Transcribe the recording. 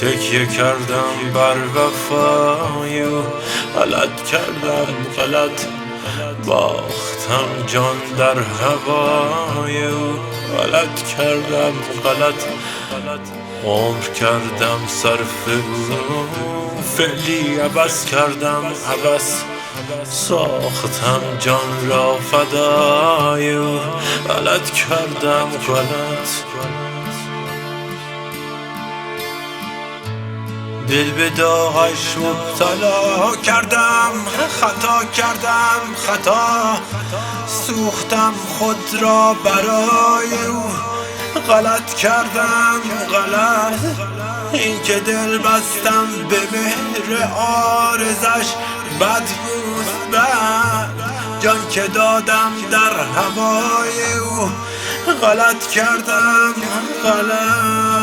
تکیه کردم بر وفای او، غلط کردم غلط باختم جان در هوای او، غلط کردم غلط عمر کردم صرف او، فعلی عبث کردم عبث ساختم جان را فدای او، غلط کردم غلط دل به داغش مبتلا کردم، خطا کردم خطا سوختم خود را برای او، غلط کردم غلط این که دل بستم به مهر عارضش، بد بود بد جان که دادم در هوای او، غلط کردم غلط